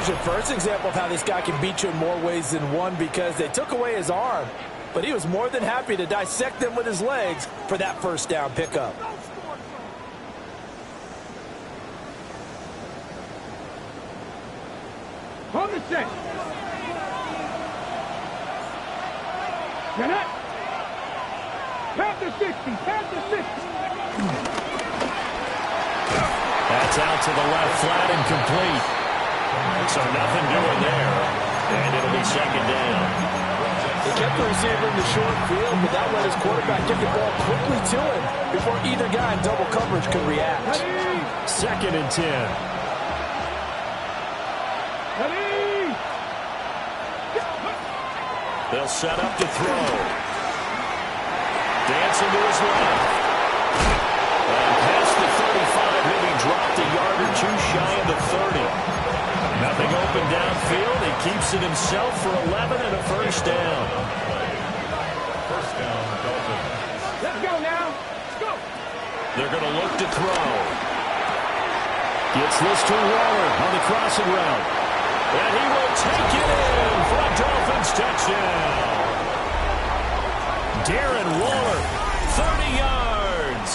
conversion. First example of how this guy can beat you in more ways than one because they took away his arm. But he was more than happy to dissect them with his legs for that first down pickup. Hold the set. You're not. Past the 60. Past the 60. That's out to the left, flat and complete. So nothing doing there. And it'll be second down. They kept the receiver in the short field, but that let his quarterback get the ball quickly to him before either guy in double coverage could react. Second and 10. They'll set up to throw. Dancing to his left. And past the 35, he'll be dropped a yard or two shy of the 30. Nothing open downfield. He keeps it himself for 11 and a first down. First down, Dolphins. Let's go now. Let's go. They're going to look to throw. Gets this to Waller on the crossing route. And he will take it in for a Dolphins touchdown. Darren Waller, 30 yards.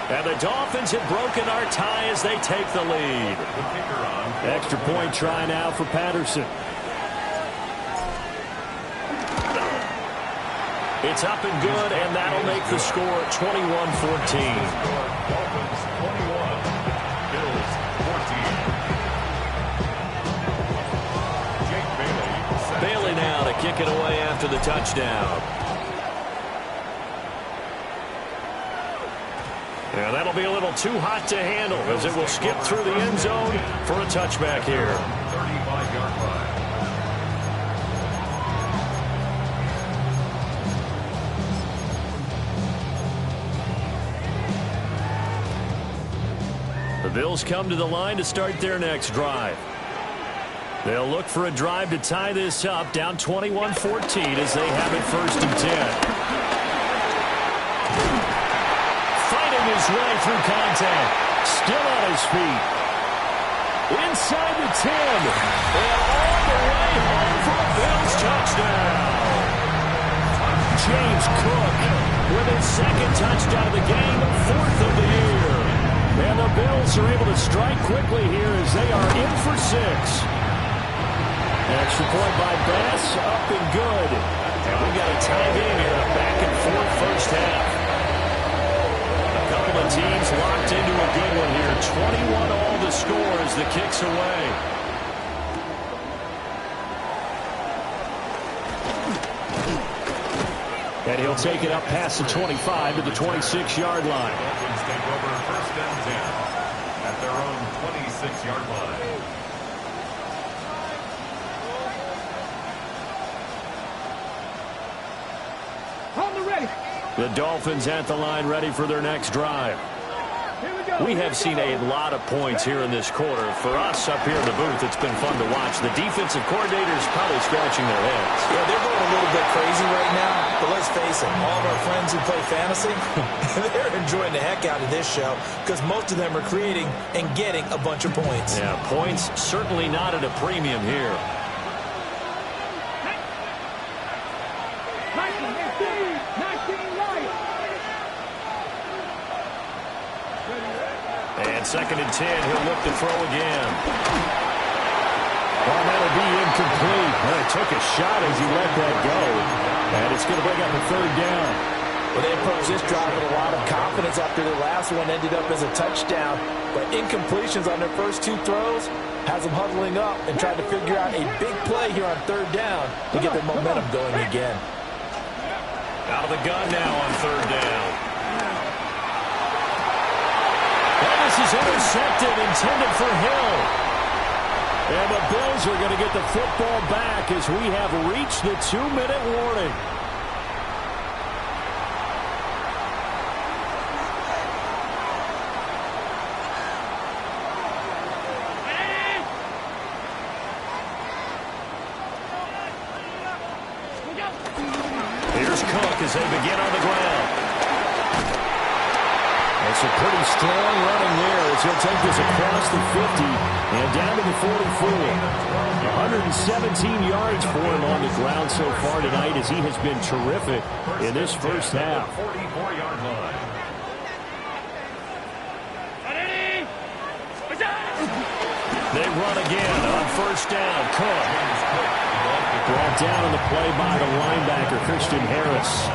And the Dolphins have broken our tie as they take the lead. Extra point try now for Patterson. It's up and good, and that'll make the score 21-14. Dolphins 21, Bills 14. Jake Bailey. Bailey now to kick it away after the touchdown. Yeah, that'll be a little too hot to handle as it will skip through the end zone for a touchback here. 35-yard line. The Bills come to the line to start their next drive. They'll look for a drive to tie this up, down 21-14 as they have it first and 10. His way through contact. Still on his feet. Inside the 10. And all the way home for a Bills touchdown. James Cook with his second touchdown of the game, fourth of the year. And the Bills are able to strike quickly here as they are in for 6. Extra point by Bass, up and good. And we got a tie game here, a back and forth first half. Couple of teams locked into a good one here. 21 all the score as the kick's away. And he'll take it up past the 25 to the 26-yard line. Dolphins take over first and 10 at their own 26-yard line. Hold the ready. The Dolphins at the line ready for their next drive. We have seen a lot of points here in this quarter. For us up here in the booth, it's been fun to watch. The defensive coordinators probably scratching their heads. Yeah, they're going a little bit crazy right now, but let's face it, all of our friends who play fantasy, they're enjoying the heck out of this show because most of them are creating and getting a bunch of points. Yeah, points certainly not at a premium here. And second and 10, he'll look to throw again. Well, that'll be incomplete. Well, he took a shot as he let that go. And it's going to bring up a third down. Well, they approached this drive with a lot of confidence after their last one ended up as a touchdown. But incompletions on their first two throws has them huddling up and trying to figure out a big play here on third down to get their momentum going again. Out of the gun now on third down. And this is intercepted, intended for Hill. And the Bills are going to get the football back as we have reached the 2-minute warning. Here's Cook as they begin on the ground. It's a pretty strong running there as he'll take this across the 50 and down to the 44. 117 yards for him on the ground so far tonight, as he has been terrific in this first half. 44-yard line. They run again on first down. Cook. Brought down on the play by the linebacker, Christian Harris.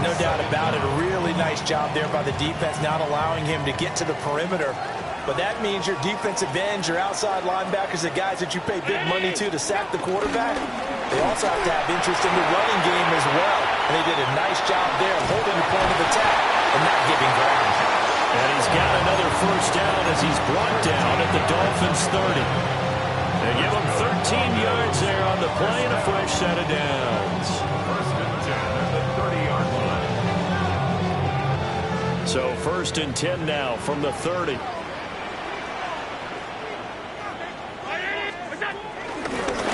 No doubt about it. A really nice job there by the defense, not allowing him to get to the perimeter. But that means your defensive ends, your outside linebackers, the guys that you pay big money to sack the quarterback, they also have to have interest in the running game as well. And they did a nice job there of holding the point of attack and not giving ground. And he's got another first down as he's brought down at the Dolphins' 30. They give him 13 yards there on the play and a fresh set of downs. First and 10 at the 30-yard line. So first and 10 now from the 30.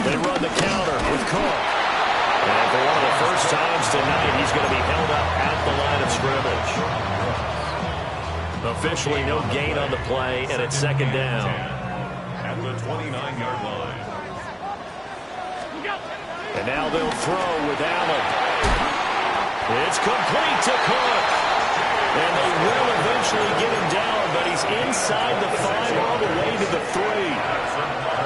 They run the counter with Cook. And for one of the first times tonight, he's going to be held up at the line of scrimmage. Officially no gain on the play, and it's second down. At the 29-yard line. And now they'll throw with Allen. It's complete to Cook. And they will eventually get him down, but he's inside the 5 all the way to the 3.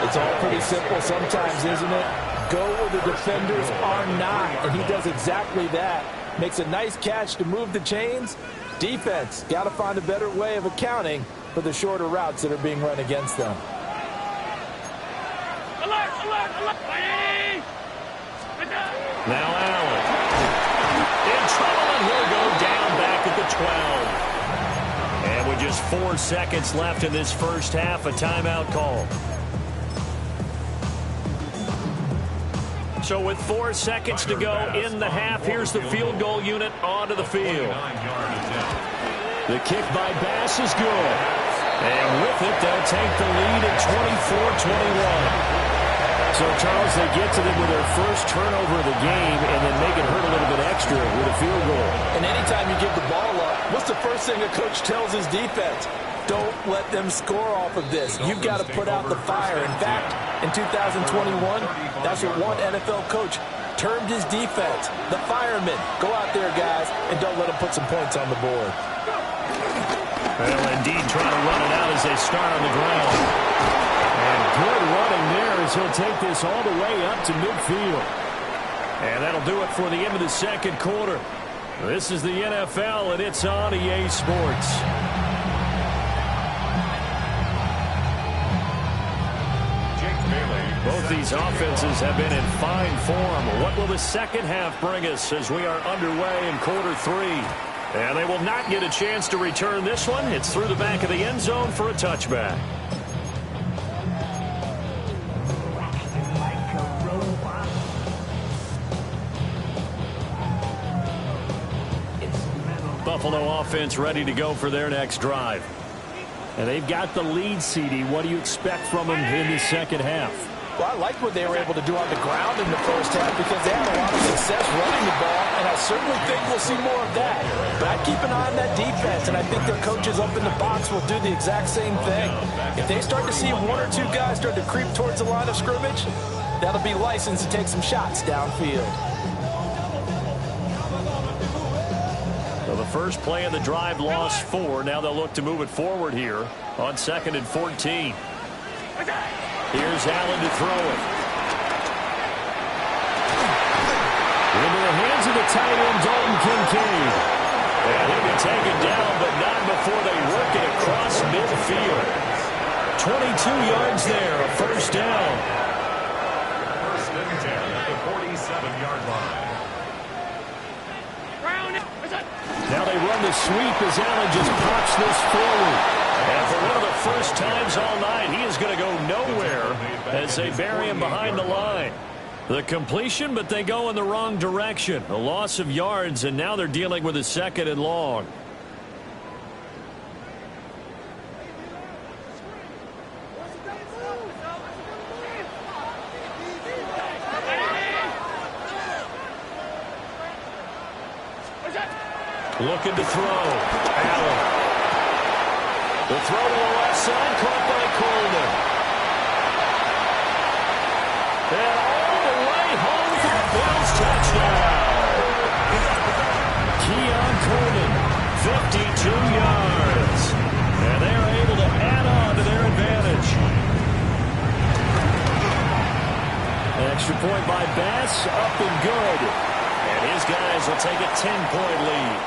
It's all pretty simple sometimes, isn't it? Go where the defenders are not, and he does exactly that. Makes a nice catch to move the chains. Defense, got to find a better way of accounting for the shorter routes that are being run against them. Now Allen. In trouble, and he'll go down back at the 12. And with just 4 seconds left in this first half, a timeout call. So with 4 seconds to go in the half, here's the field goal unit onto the field. The kick by Bass is good. And with it, they'll take the lead at 24-21. So, Charles, they get to them with their first turnover of the game and then make it hurt a little bit extra with a field goal. And anytime you give the ball up, what's the first thing a coach tells his defense? Don't let them score off of this. You've got to put out the fire. In fact, in 2021, that's what one NFL coach termed his defense, the firemen. Go out there, guys, and don't let them put some points on the board. Well, indeed, trying to run it out as they start on the ground. And good running there as he'll take this all the way up to midfield. And that'll do it for the end of the second quarter. This is the NFL, and it's on EA Sports. Both these offenses have been in fine form. What will the second half bring us as we are underway in quarter 3? And they will not get a chance to return this one. It's through the back of the end zone for a touchback. Buffalo offense ready to go for their next drive. And they've got the lead, CD. What do you expect from them in the second half? Well, I like what they were able to do on the ground in the first half because they had a lot of success running the ball, and I certainly think we'll see more of that. But I'd keep an eye on that defense, and I think their coaches up in the box will do the exact same thing. If they start to see 1 or 2 guys start to creep towards the line of scrimmage, that'll be licensed to take some shots downfield. So the first play of the drive lost 4. Now they'll look to move it forward here on 2nd and 14. Here's Allen to throw it. Into the hands of the tight end, Dalton Kincaid. And he'll be taken down, but not before they work it across midfield. 22 yards there, a first down. First and 10 at the 47-yard line. Now they run the sweep as Allen just pops this forward. And for one of the first times all night, he is going to go nowhere as they bury him behind the line. The completion, but they go in the wrong direction. A loss of yards, and now they're dealing with a 2nd and long. Looking to throw. Allen. The throw to the left side, caught by Coleman. And all the way home for a Bills touchdown. Keon Coleman, 52 yards. And they are able to add on to their advantage. Extra point by Bass, up and good. And his guys will take a 10-point lead.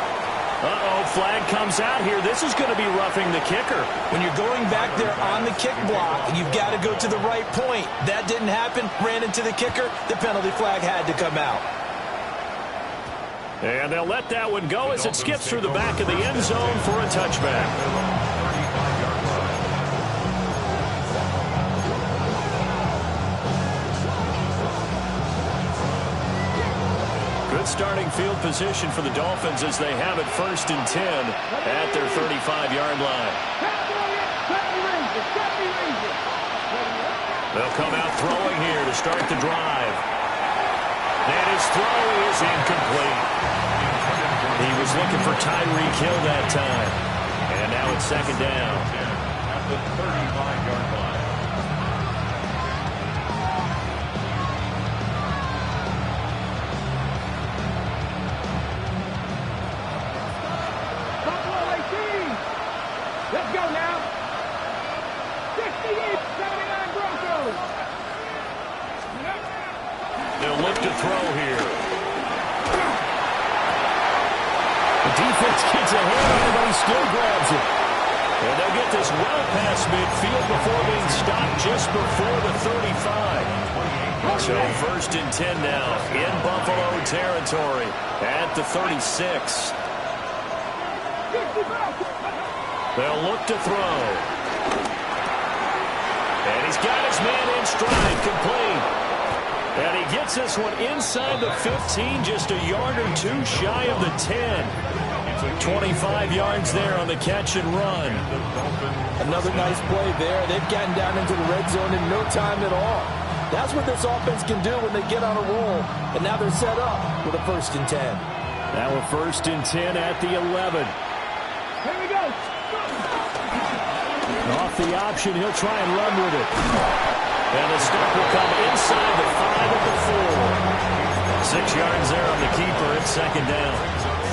Uh-oh, flag comes out here. This is going to be roughing the kicker. When you're going back there on the kick block, you've got to go to the right point. That didn't happen. Ran into the kicker. The penalty flag had to come out. And they'll let that one go as it skips through the back of the end zone for a touchback. Starting field position for the Dolphins as they have it 1st and 10 at their 35-yard line. They'll come out throwing here to start the drive. And his throw is incomplete. He was looking for Tyreek Hill that time. And now it's 2nd down. At the 35-yard line. Let's go now. 68, 79 Broncos. They'll look to throw here. The defense gets a hand on it, but he still grabs it. And they'll get this well past midfield before being stopped just before the 35. So 1st and 10 now in Buffalo territory at the 36. They'll look to throw. And he's got his man in stride, complete. And he gets this one inside the 15, just a yard or two shy of the 10. 25 yards there on the catch and run. Another nice play there. They've gotten down into the red zone in no time at all. That's what this offense can do when they get on a roll. And now they're set up with a 1st and 10. Now a 1st and 10 at the 11. Here we go. Off the option, he'll try and run with it. And the stop will come inside the 5 of the 4. 6 yards there on the keeper. It's 2nd down.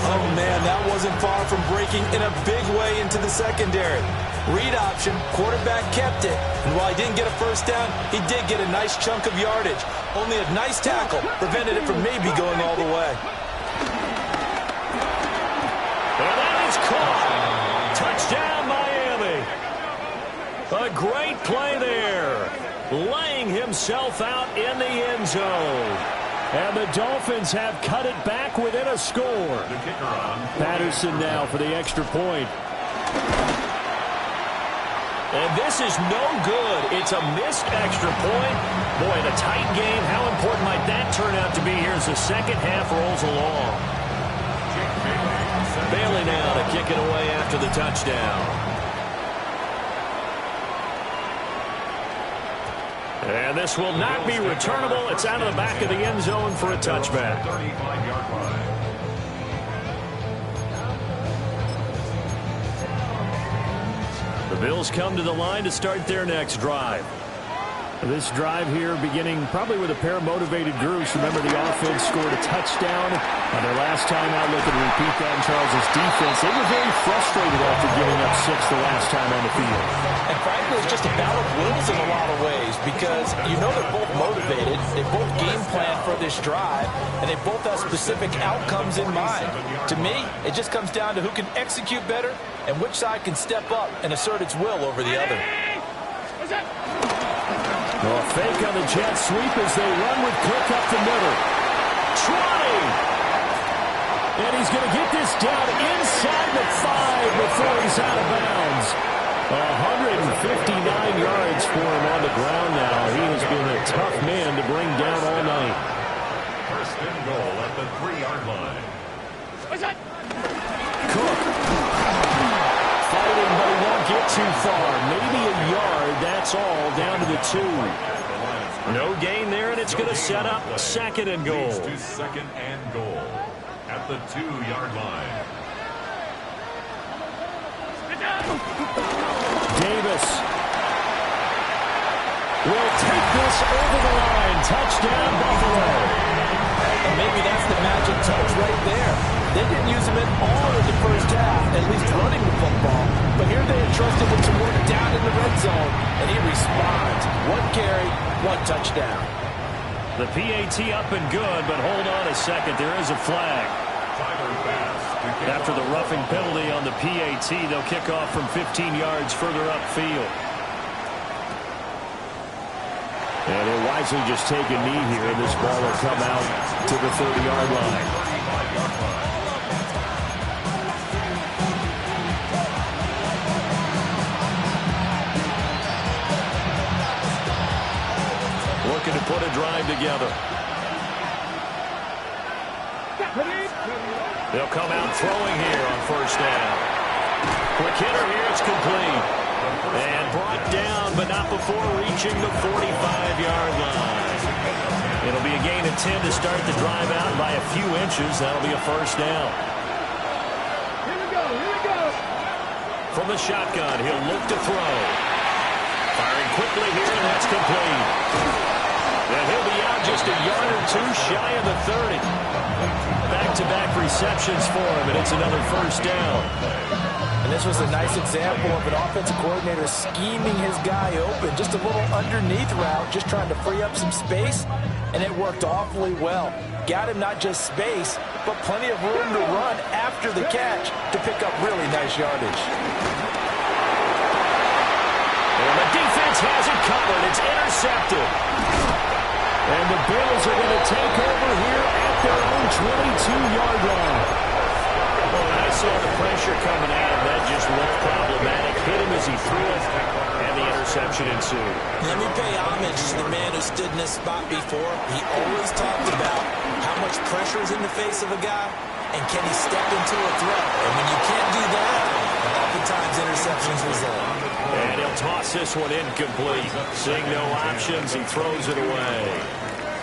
Oh, man, that wasn't far from breaking in a big way into the secondary. Read option, quarterback kept it. And while he didn't get a 1st down, he did get a nice chunk of yardage. Only a nice tackle prevented it from maybe going all the way. And that is caught. Touchdown, Miami. A great play there. Laying himself out in the end zone. And the Dolphins have cut it back within a score. The kicker on. Patterson now for the extra point. And this is no good. It's a missed extra point. Boy, in a tight game, how important might that turn out to be here as the second half rolls along. Bailey now to kick it away after the touchdown. And this will not be returnable. It's out of the back of the end zone for a touchback. 35-yard line. The Bills come to the line to start their next drive. This drive here beginning probably with a pair of motivated groups. Remember, the offense scored a touchdown on their last time out. Looking to repeat that in Charles' defense. They were very frustrated after giving up 6 the last time on the field. And frankly, it's just a battle of wills in a lot of ways because you know they're both motivated. They both game plan for this drive, and they both have specific outcomes in mind. To me, it just comes down to who can execute better and which side can step up and assert its will over the other. Well, a fake on the jet sweep as they run with Cook up the middle. Trying! And he's going to get this down inside the 5 before he's out of bounds. 159 yards for him on the ground now. He has been a tough man to bring down all night. 1st and goal at the 3-yard line. Cook. Fighting, but he won't get too far. Maybe a yard, that's all, down to the 2. No gain there, and it's going to set up 2nd and goal. Leads to 2nd and goal at the 2-yard line. Davis. will take this over the line. Touchdown, Buffalo. And maybe that's the magic touch right there. They didn't use him at all in the first half, at least running the football. But here they entrusted him to work down in the red zone, and he responds. One carry, one touchdown. The PAT up and good, but hold on a second. There is a flag. After the roughing penalty on the PAT, they'll kick off from 15 yards further upfield. And he'll wisely just take a knee here, and this ball will come out to the 30-yard line. Looking to put a drive together. They'll come out throwing here on first down. Quick hitter here, it's complete. And brought down, but not before reaching the 45-yard line. It'll be a gain of 10 to start the drive out by a few inches. That'll be a first down. Here we go. From the shotgun, he'll look to throw. Firing quickly here, and that's complete. And he'll be out just a yard or two shy of the 30. Back-to-back receptions for him, and it's another first down. And this was a nice example of an offensive coordinator scheming his guy open. Just a little underneath route, just trying to free up some space, and it worked awfully well. Got him not just space, but plenty of room to run after the catch to pick up really nice yardage. And the defense has it covered. It's intercepted. And the Bills are going to take over here at their own 22-yard line. Well, when I saw the pressure coming at him, that just looked problematic. Hit him as he threw it, and the interception ensued. Let me pay homage to the man who stood in this spot before. He always talked about how much pressure is in the face of a guy, and can he step into a throw. And when you can't do that, oftentimes interceptions result. And he'll toss this one incomplete. Seeing no options, he throws it away.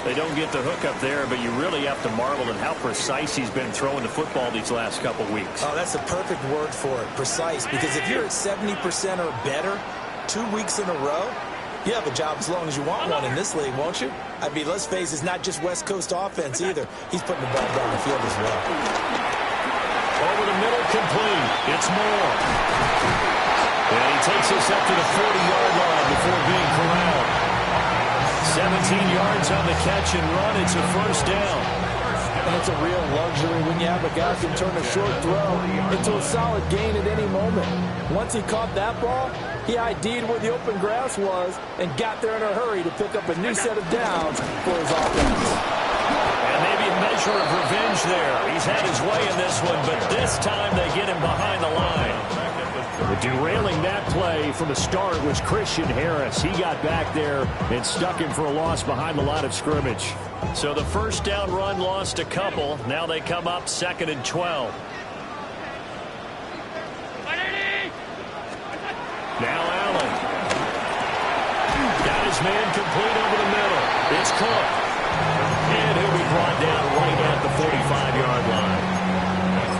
They don't get the hook up there, but you really have to marvel at how precise he's been throwing the football these last couple weeks. Oh, that's the perfect word for it, precise. Because if you're at 70% or better 2 weeks in a row, you have a job as long as you want one in this league, won't you? I mean, let's face it, it's not just West Coast offense either. He's putting the ball down the field as well. Over the middle, complete. It's Moore. And he takes us up to the 40-yard line before being corralled. 17 yards on the catch and run. It's a first down. And it's a real luxury when you have a guy who can turn a short throw into a solid gain at any moment. Once he caught that ball, he ID'd where the open grass was and got there in a hurry to pick up a new set of downs for his offense. And maybe a measure of revenge there. He's had his way in this one, but this time they get him behind the line. Derailing that play from the start was Christian Harris. He got back there and stuck him for a loss behind the line of scrimmage. So the first down run lost a couple. Now they come up 2nd and 12. Now Allen. Got his man complete over the middle. It's Cook. And he'll be brought down right at the 45-yard line.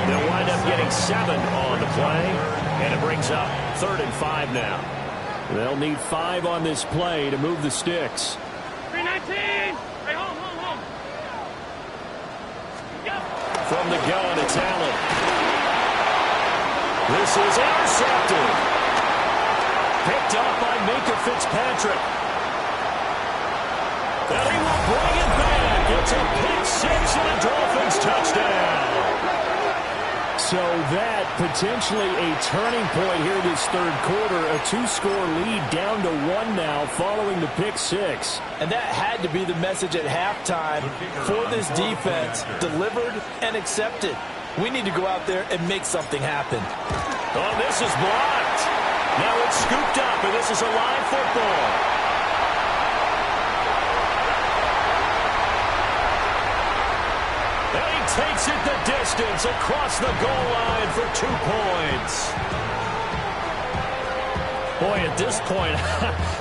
They'll wind up getting 7 on the play. And it brings up 3rd and 5 now. They'll need 5 on this play to move the sticks. 319. Hey, home. From the gun, it's Allen. This is intercepted. Picked up by Minkah Fitzpatrick. And he will bring it back. It's a pick 6 and a Dolphins touchdown. So that potentially a turning point here this third quarter. A 2-score lead down to 1 now following the pick 6. And that had to be the message at halftime for this defense. Delivered and accepted. We need to go out there and make something happen. Oh, this is blocked. Now it's scooped up, and this is a live football. Takes it the distance across the goal line for 2 points. Boy, at this point,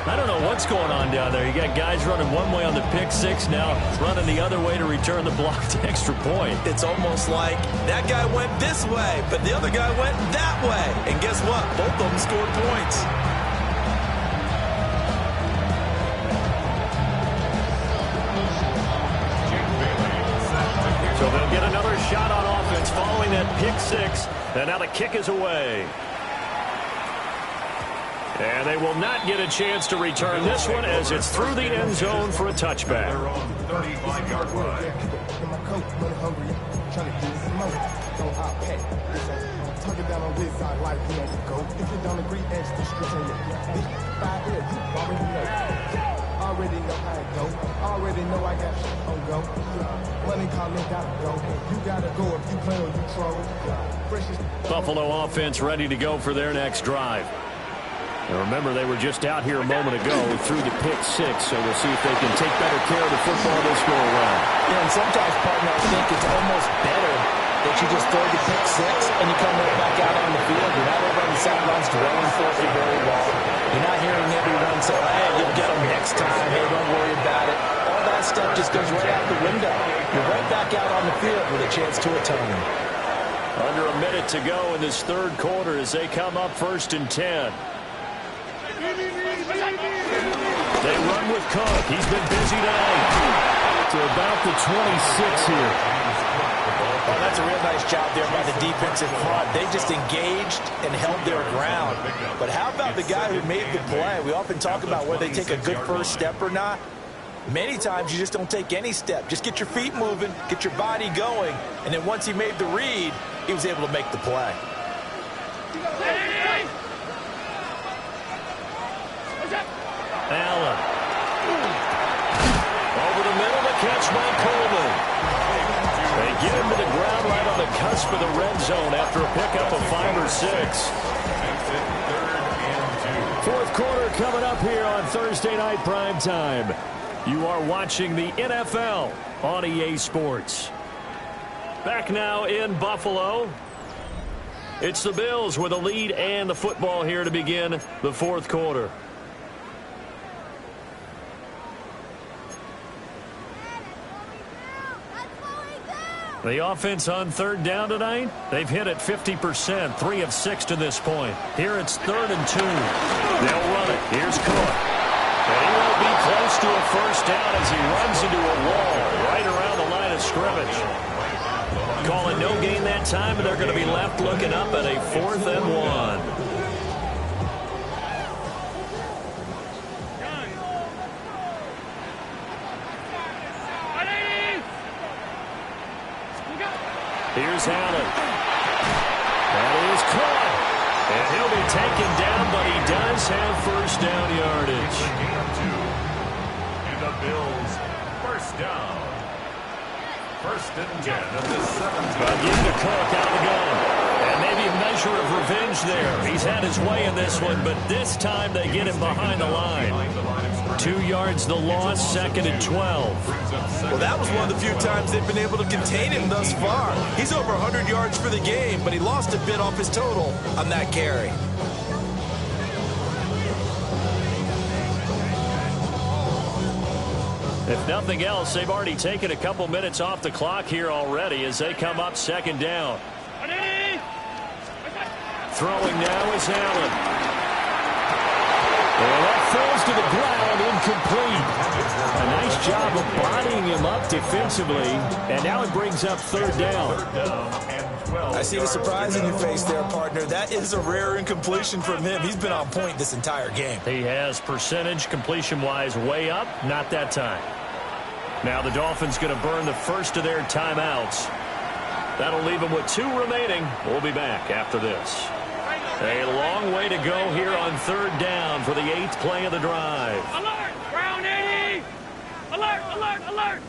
I don't know what's going on down there. You got guys running one way on the pick 6 now, running the other way to return the blocked extra point. It's almost like that guy went this way, but the other guy went that way. And guess what? Both of them scored points. following that pick six. And now the kick is away. And they will not get a chance to return this one as it's through the end zone for a touchback. Their own 35-yard line. Already know how it go. Already know I got shit on go. Money calling, gotta go. You gotta go if you play or you troll. Buffalo offense ready to go for their next drive. And remember, they were just out here a moment ago through the pick six, so we'll see if they can take better care of the football this go around. Yeah, and sometimes, partner, I think it's almost better that you just throw the pick six and you come right back out on the field. You're not over on the sidelines dwelling for it very well. You're not hearing everyone say, hey, you'll get them next time. Hey, don't worry about it. All that stuff just goes right out the window. You're right back out on the field with a chance to atone. Under a minute to go in this third quarter as they come up 1st and 10. They run with Cook. He's been busy tonight. To about the 26 here. Well, that's a real nice job there by the defensive front. They just engaged and held their ground. But how about the guy who made the play? We often talk about whether they take a good first step or not. Many times you just don't take any step. Just get your feet moving, get your body going, and then once he made the read, he was able to make the play. Allen. Over the middle, the catch by Coleman. They get him to the ground right on the cusp of the red zone after a pickup of 5 or 6. Fourth quarter coming up here on Thursday Night Prime Time. You are watching the NFL on EA Sports. Back now in Buffalo. It's the Bills with a lead and the football here to begin the fourth quarter. The offense on third down tonight, they've hit it 50%, 3 of 6 to this point. Here it's 3rd and 2. They'll run it. Here's Cook. And he won't be close to a first down as he runs into a wall right around the line of scrimmage. Calling no gain that time, and they're going to be left looking up at a 4th and 1. Here's Allen. That is caught. And he'll be taken down, but he does have first down yardage. And the Bills, first down. 1st and 10 at the 17. Again to Cook out of the gun. And maybe a measure of revenge there. He's had his way in this one, but this time they get him behind the line. 2 yards the loss, 2nd and 12. Well, that was one of the few times they've been able to contain him thus far. He's over 100 yards for the game, but he lost a bit off his total on that carry. If nothing else, they've already taken a couple minutes off the clock here already as they come up 2nd down. Throwing now is Allen. And that falls to the ground, incomplete. A nice job of bodying him up defensively, and now it brings up 3rd down. I see the surprise in your face there, partner. That is a rare incompletion from him. He's been on point this entire game. He has percentage completion-wise way up, not that time. Now the Dolphins going to burn the first of their timeouts. That'll leave them with 2 remaining. We'll be back after this. A long way to go here on 3rd down for the 8th play of the drive. Alert! Ground 80! Alert! Alert! Alert!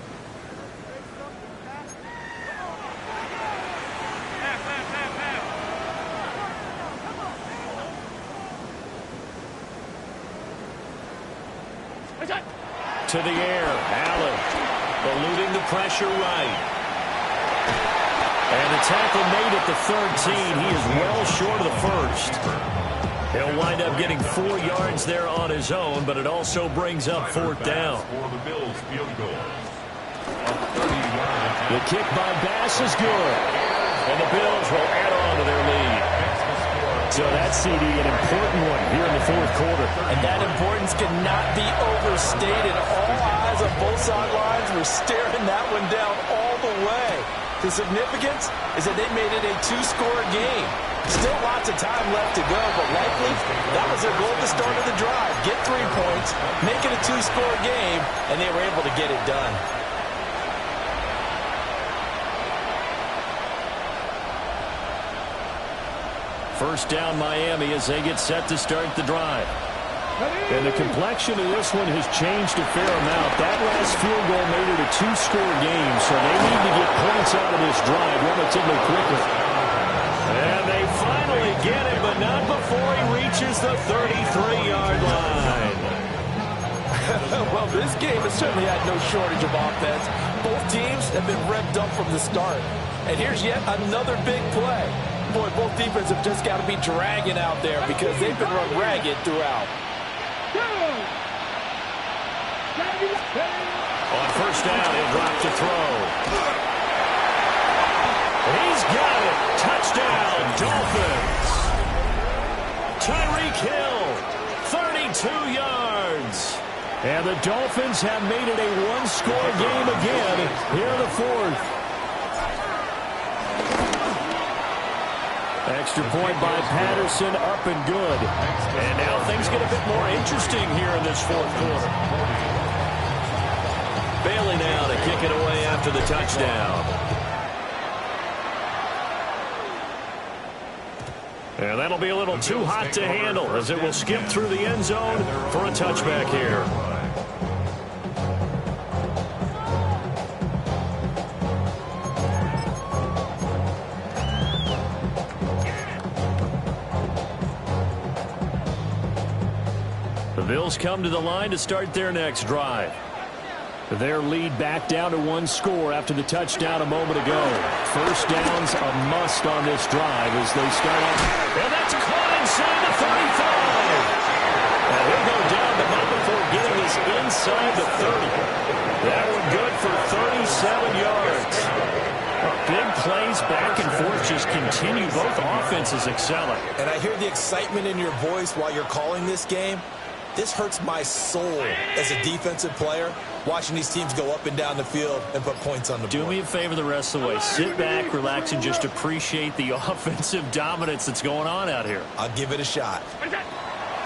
To the air, Allen eluding the pressure right. And the tackle made at the 13. He is well short of the first. He'll wind up getting 4 yards there on his own, but it also brings up 4th down. The kick by Bass is good. And the Bills will add on to their lead. So that's, CD, an important one here in the fourth quarter. And that importance cannot be overstated. All eyes on both sidelines were staring that one down all the way. The significance is that they made it a two-score game. Still lots of time left to go, but likely that was their goal at the start of the drive. Get 3 points, make it a two-score game, and they were able to get it done. First down Miami as they get set to start the drive. And the complexion of this one has changed a fair amount. That last field goal made it a two-score game, so they need to get points out of this drive relatively quickly. And they finally get it, but not before he reaches the 33-yard line. Well, this game has certainly had no shortage of offense. Both teams have been revved up from the start. And here's yet another big play. Boy, both defenses have just got to be dragging out there because they've been run ragged throughout. On first down, he'll drop to throw. He's got it. Touchdown, Dolphins. Tyreek Hill, 32 yards. And the Dolphins have made it a one-score game again here in the fourth. Extra point by Patterson, up and good. And now things get a bit more interesting here in this fourth quarter. Bailey now to kick it away after the touchdown. And that'll be a little too hot to handle as it will skip through the end zone for a touchback here. The Bills come to the line to start their next drive. Their lead back down to one score after the touchdown a moment ago. First down's a must on this drive as they start off. And that's caught inside the 35. And he'll go down, but not before getting this inside the 30. That one good for 37 yards. Big plays back and forth just continue. Both offenses excelling. And I hear the excitement in your voice while you're calling this game. This hurts my soul as a defensive player, watching these teams go up and down the field and put points on the board. Do me a favor the rest of the way. Sit back, relax, and just appreciate the offensive dominance that's going on out here. I'll give it a shot.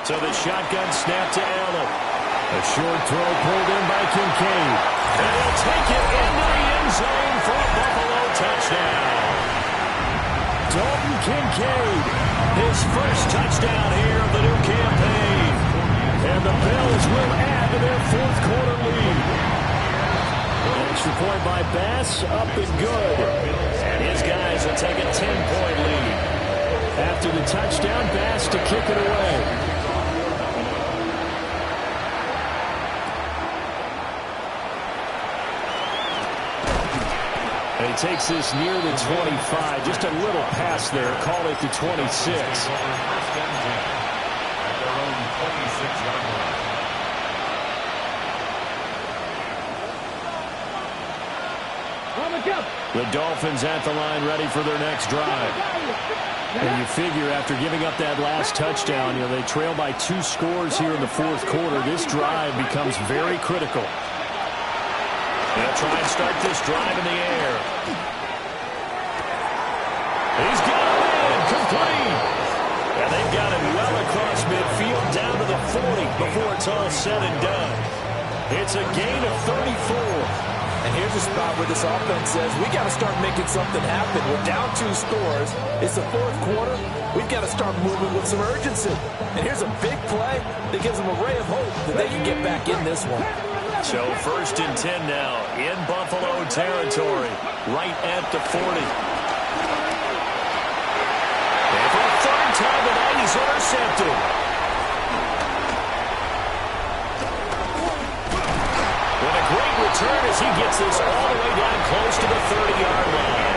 So the shotgun snap to Allen. A short throw pulled in by Kincaid. And he'll take it into the end zone for a Buffalo touchdown. Dalton Kincaid, his first touchdown here of the new campaign. And the Bills will add to their fourth quarter lead. Extra point by Bass, up and good. And his guys will take a 10-point lead. After the touchdown, Bass to kick it away. And he takes this near the 25. Just a little pass there. Call it the 26. The Dolphins at the line ready for their next drive. And you figure after giving up that last touchdown, they trail by 2 scores here in the fourth quarter. This drive becomes very critical. They'll try and start this drive in the air. He's got it in, complete. And they've got it well across midfield down to the 40 before it's all said and done. It's a gain of 34. And here's a spot where this offense says, we got to start making something happen. We're down 2 scores. It's the fourth quarter. We've got to start moving with some urgency. And here's a big play that gives them a ray of hope that they can get back in this one. So first and 10 now in Buffalo territory, right at the 40. And for a third time tonight, he's intercepted. With a great return as he gets this all the way down close to the 30-yard line.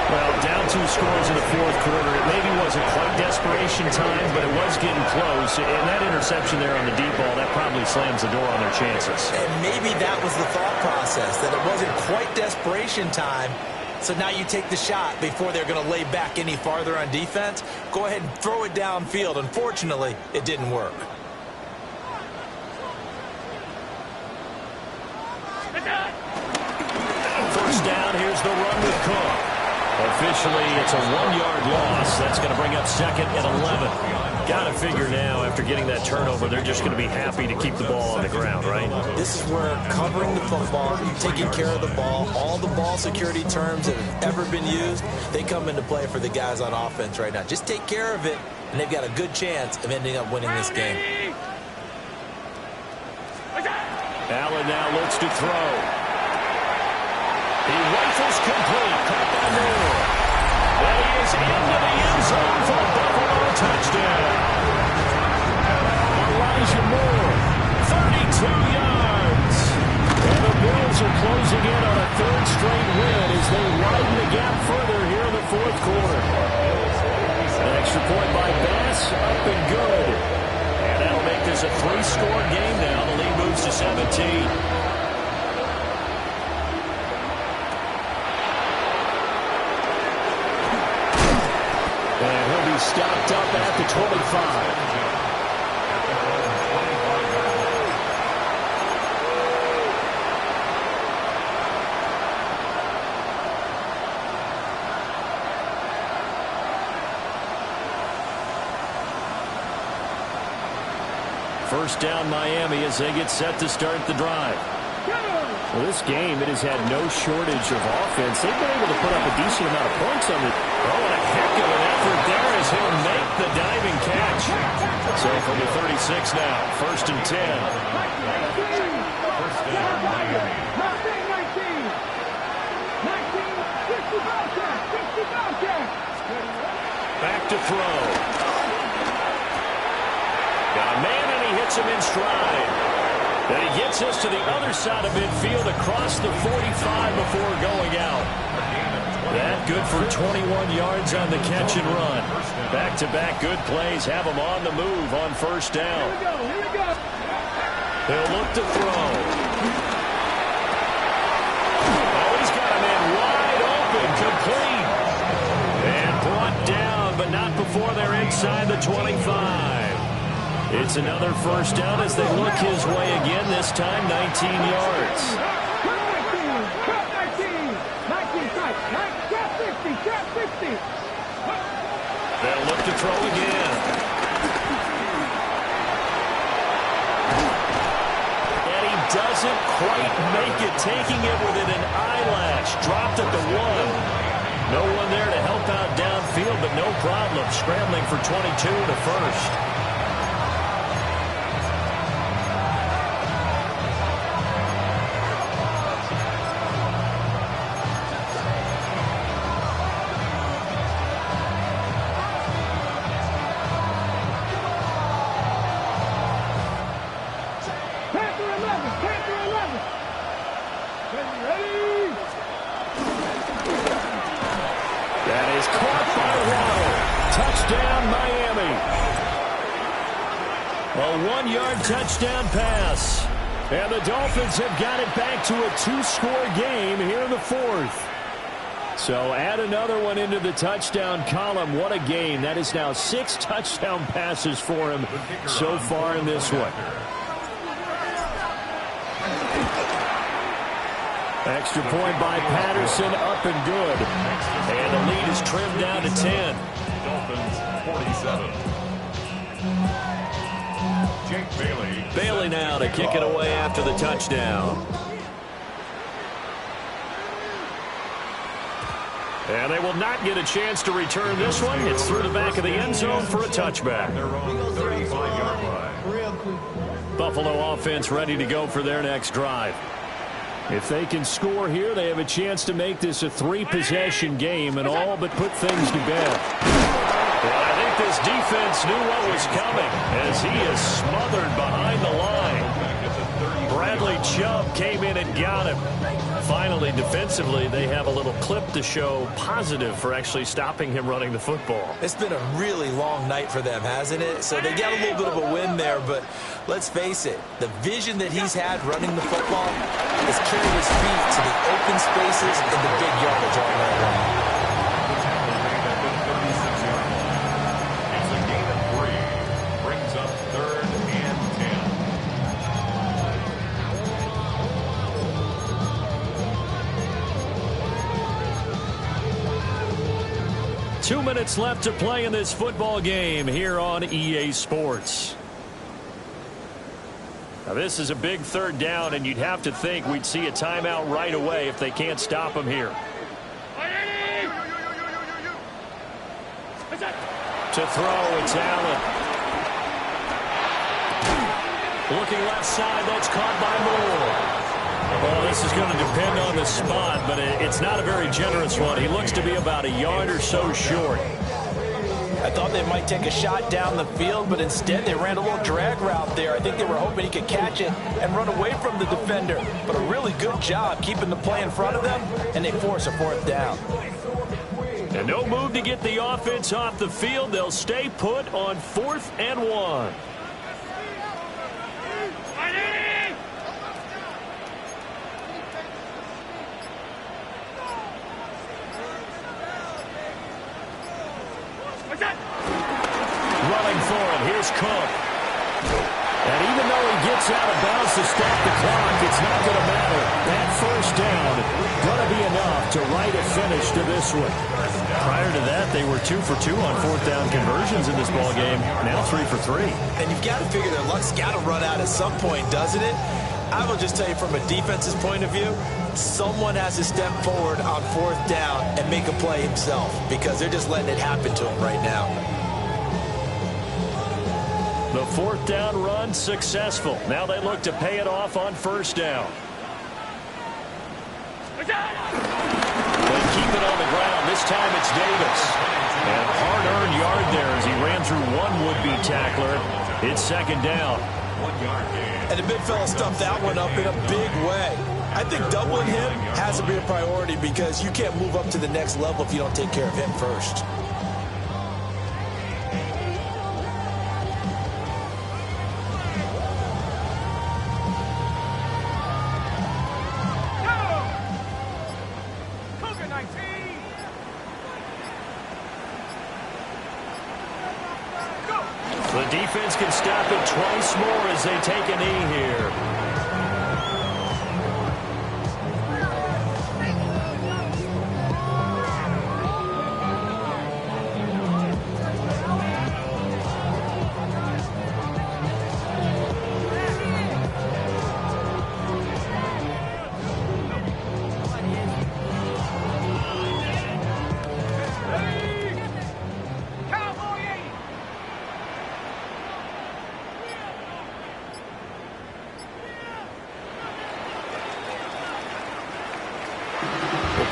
Well, down 2 scores in the fourth quarter. It maybe wasn't quite desperation time, but it was getting close. And that interception there on the deep ball, that probably slams the door on their chances. And maybe that was the thought process, that it wasn't quite desperation time. So now you take the shot before they're going to lay back any farther on defense. Go ahead and throw it downfield. Unfortunately, it didn't work. First down, here's the run with Cook. Officially, it's a 1-yard loss. That's going to bring up second and 11. Got to figure now, after getting that turnover, they're just going to be happy to keep the ball on the ground, right? This is where covering the football, taking care of the ball, all the ball security terms that have ever been used, they come into play for the guys on offense right now. Just take care of it, and they've got a good chance of ending up winning this game. Allen now looks to throw. He rifles complete. Caught by Moore. And he is into the end zone for a Buffalo touchdown. Elijah Moore, 32 yards. And the Bills are closing in on a third straight win as they widen the gap further here in the fourth quarter. An extra point by Bass, up and good. And that'll make this a 3-score game now. The lead moves to 17. And he'll be stopped up at the 25. First down Miami as they get set to start the drive. Well, this game, it has had no shortage of offense. They've been able to put up a decent amount of points on it. Oh, and a heck of an effort there as he'll make the diving catch. So from the 36 now, first and 10. First down, Miami. Back to throw. Got a man and he hits him in stride. Then he gets us to the other side of midfield across the 45 before going out. That good for 21 yards on the catch and run. Back-to-back good plays have him on the move on first down. He'll look to throw. Oh, he's got him in wide open, complete. And brought down, but not before they're inside the 25. It's another first down as they look his way again, this time 19 yards. They'll look to throw again. And he doesn't quite make it, taking it within an eyelash. Dropped at the 1. No one there to help out downfield, but no problem. Scrambling for 22 to first. Touchdown pass. And the Dolphins have got it back to a 2-score game here in the fourth. So add another one into the touchdown column. What a game. That is now 6 touchdown passes for him so far in this one. Extra point by Patterson, up and good. And the lead is trimmed down to 10. Dolphins 47. Jake Bailey. Bailey now to kick it away after the touchdown. And they will not get a chance to return this one. It's through the back of the end zone for a touchback. Their own 35-yard line. Buffalo offense ready to go for their next drive. If they can score here, they have a chance to make this a 3-possession game and all but put things to bed. Well, I think this defense knew what was coming as he is smothered behind the line. Bradley Chubb came in and got him. Finally, defensively, they have a little clip to show positive for actually stopping him running the football. It's been a really long night for them, hasn't it? So they got a little bit of a win there, but let's face it, the vision that he's had running the football has carried his feet to the open spaces and the big yardage all night long. 2 minutes left to play in this football game here on EA Sports. Now this is a big third down, and you'd have to think we'd see a timeout right away if they can't stop him here. To throw, it's Allen. Looking left side, that's caught by Moore. Well, this is going to depend on the spot, but it's not a very generous one. He looks to be about a yard or so short. I thought they might take a shot down the field, but instead they ran a little drag route there. I think they were hoping he could catch it and run away from the defender. But a really good job keeping the play in front of them, and they force a fourth down. And no move to get the offense off the field. They'll stay put on 4th and 1. Running for it, here's Cook. And even though he gets out of bounds to stop the clock, it's not going to matter. That first down going to be enough to write a finish to this one. Prior to that, they were 2 for 2 on 4th down conversions in this ball game. Now 3 for 3. And you've got to figure their luck's got to run out at some point, doesn't it? I will just tell you from a defense's point of view, someone has to step forward on 4th down and make a play himself, because they're just letting it happen to him right now. The 4th down run successful. Now they look to pay it off on 1st down. They keep it on the ground. This time it's Davis. And a hard-earned yard there as he ran through one would-be tackler. It's 2nd down. 1 yard gain. And the big fella stuffed that one up in a big way. I think doubling him has to be a priority, because you can't move up to the next level if you don't take care of him first. The defense can stop it twice more as they take a knee here.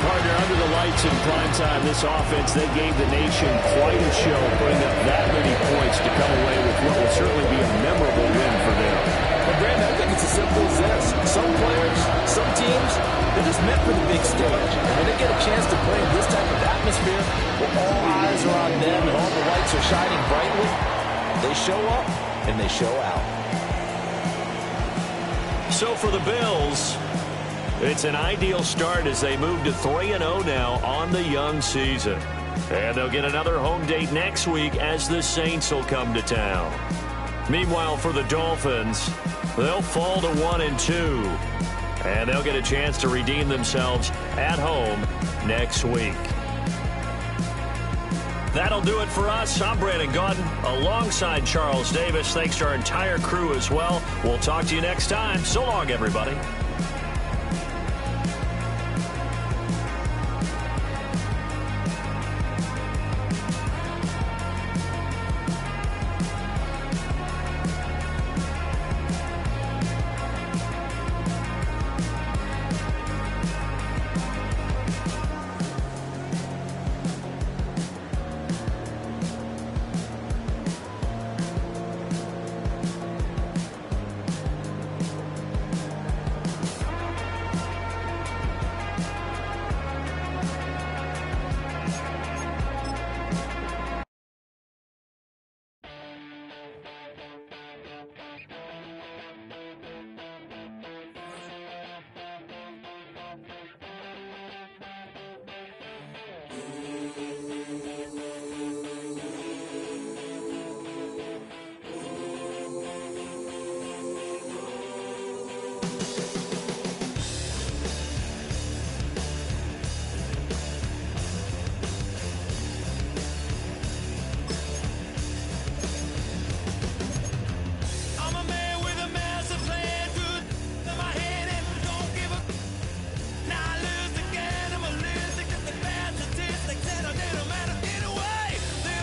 Partner, under the lights in prime time, this offense, they gave the nation quite a show, putting up that many points to come away with what will certainly be a memorable win for them. But Brandon, I think it's as simple as this. Some players, some teams, they're just meant for the big stage. When they get a chance to play in this type of atmosphere, where all eyes are on them and all the lights are shining brightly, they show up and they show out. So for the Bills, it's an ideal start as they move to 3-0 now on the young season. And they'll get another home date next week as the Saints will come to town. Meanwhile, for the Dolphins, they'll fall to 1-2. And they'll get a chance to redeem themselves at home next week. That'll do it for us. I'm Brandon Gaudin alongside Charles Davis. Thanks to our entire crew as well. We'll talk to you next time. So long, everybody.